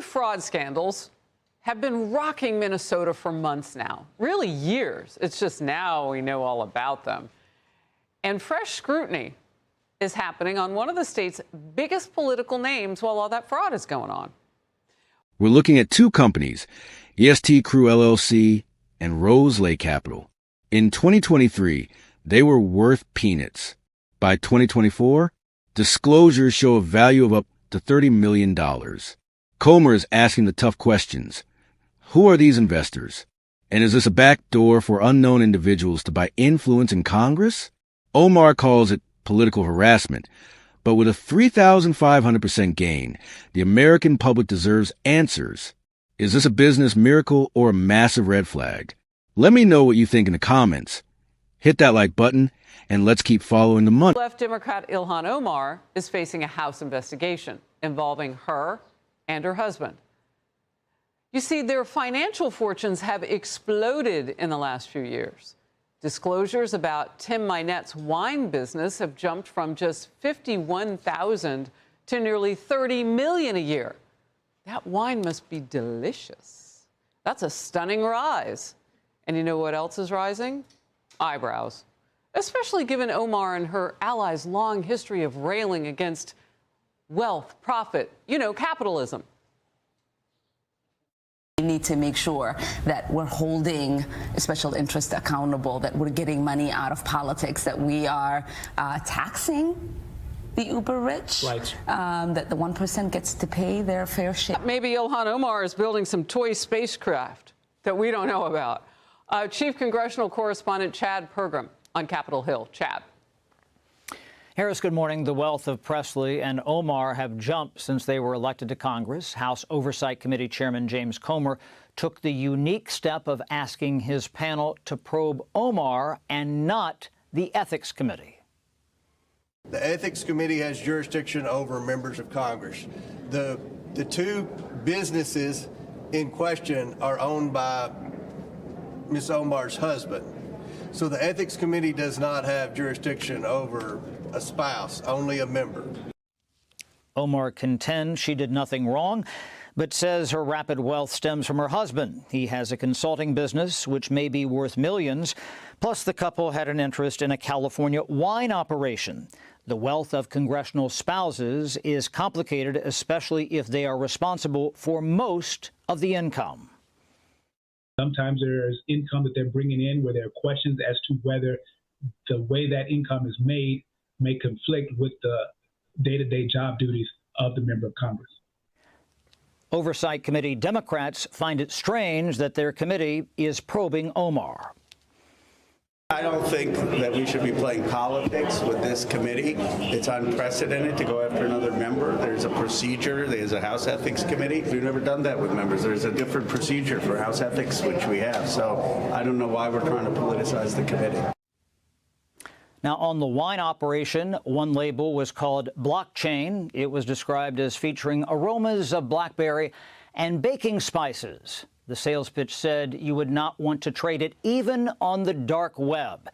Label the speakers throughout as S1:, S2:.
S1: Fraud scandals have been rocking Minnesota for months now, really years. It's just now we know all about them. And fresh scrutiny is happening on one of the state's biggest political names while all that fraud is going on.
S2: We're looking at two companies, eStCru LLC and Rose Lake Capital. In 2023, they were worth peanuts. By 2024, disclosures show a value of up to $30 million. Comer is asking the tough questions. Who are these investors? And is this a backdoor for unknown individuals to buy influence in Congress? Omar calls it political harassment. But with a 3,500% gain, the American public deserves answers. Is this a business miracle or a massive red flag? Let me know what you think in the comments. Hit that like button, and let's keep following the money.
S1: Left Democrat Ilhan Omar is facing a House investigation involving her and her husband. You see, their financial fortunes have exploded in the last few years. Disclosures about Tim Mynett's wine business have jumped from just $51,000 to nearly $30 million a year. That wine must be delicious. That's a stunning rise. And you know what else is rising? Eyebrows. Especially given Omar and her allies' long history of railing against wealth, profit, capitalism.
S3: We need to make sure that we're holding special interests accountable, that we're getting money out of politics, that we are taxing the uber rich, right. That the 1% gets to pay their fair share.
S1: Maybe Ilhan Omar is building some toy spacecraft that we don't know about. Chief Congressional Correspondent Chad Pergram on Capitol Hill. Chad.
S4: Harris, good morning. The wealth of Presley and Omar have jumped since they were elected to Congress. House Oversight Committee Chairman James Comer took the unique step of asking his panel to probe Omar and not the Ethics Committee.
S5: The Ethics Committee has jurisdiction over members of Congress. The two businesses in question are owned by Ms. Omar's husband. So the Ethics Committee does not have jurisdiction over a spouse, only a member.
S4: Omar contends she did nothing wrong, but says her rapid wealth stems from her husband. He has a consulting business, which may be worth millions. Plus, the couple had an interest in a California wine operation. The wealth of congressional spouses is complicated, especially if they are responsible for most of the income.
S6: Sometimes there's income that they're bringing in where there are questions as to whether the way that income is made may conflict with the day-to-day job duties of the member of Congress.
S4: Oversight Committee Democrats find it strange that their committee is probing Omar.
S7: I don't think that we should be playing politics with this committee. It's unprecedented to go after another member. There's a procedure. There's a House Ethics Committee. We've never done that with members. There's a different procedure for House Ethics, which we have. So I don't know why we're trying to politicize the committee.
S4: Now, on the wine operation, one label was called Blockchain. It was described as featuring aromas of blackberry and baking spices. The sales pitch said you would not want to trade it even on the dark web.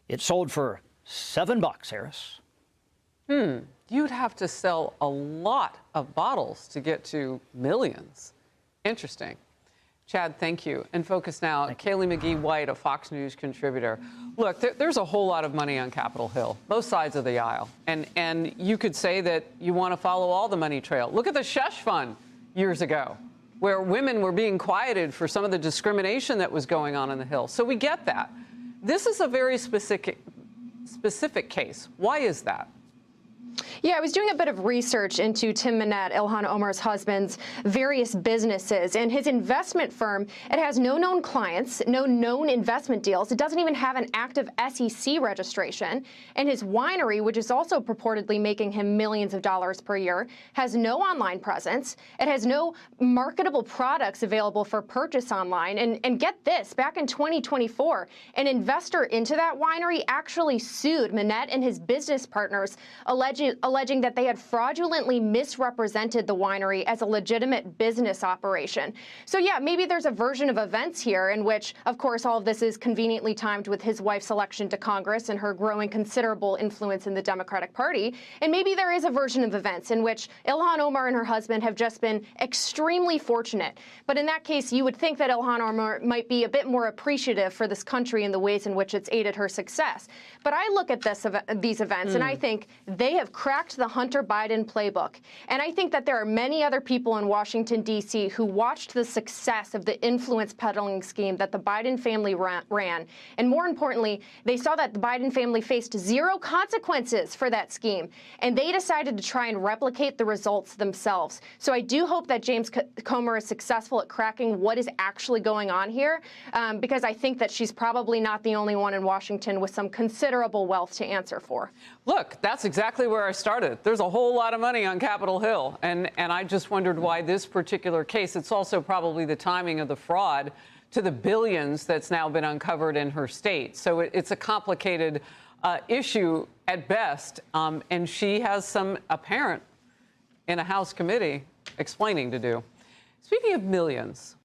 S4: It sold for $7, Harris.
S1: You'd have to sell a lot of bottles to get to millions. Interesting. Chad, thank you. And focus now. Kaylee McGee-White, a Fox News contributor. Look, there's a whole lot of money on Capitol Hill, both sides of the aisle. And you could say that you want to follow all the money trail. Look at the Shush Fund years ago, where women were being quieted for some of the discrimination that was going on the Hill. So we get that. This is a very specific case. Why is that?
S8: Yeah, I was doing a bit of research into Tim Mynett, Ilhan Omar's husband's various businesses, and his investment firm, it has no known clients, no known investment deals. It doesn't even have an active SEC registration. And his winery, which is also purportedly making him millions of dollars per year, has no online presence. It has no marketable products available for purchase online. And get this, back in 2024, an investor into that winery actually sued Mynett and his business partners, alleging alleging that they had fraudulently misrepresented the winery as a legitimate business operation. So yeah, maybe there's a version of events here in which, of course, all of this is conveniently timed with his wife's election to Congress and her growing considerable influence in the Democratic Party. And maybe there is a version of events in which Ilhan Omar and her husband have just been extremely fortunate. But in that case, you would think that Ilhan Omar might be a bit more appreciative for this country in the ways in which it's aided her success. But I look at these events and I think they have cracked the Hunter Biden playbook. And I think that there are many other people in Washington, D.C. who watched the success of the influence peddling scheme that the Biden family ran. And more importantly, they saw that the Biden family faced zero consequences for that scheme. And they decided to try and replicate the results themselves. So I do hope that James Comer is successful at cracking what is actually going on here, because I think that she's probably not the only one in Washington with some considerable wealth to answer for.
S1: Look, that's exactly where I started. There's a whole lot of money on Capitol Hill, and I just wondered why this particular case. It's also probably the timing of the fraud to the billions that's now been uncovered in her state. So it's a complicated issue at best, and she has some apparent in a House committee explaining to do. Speaking of millions,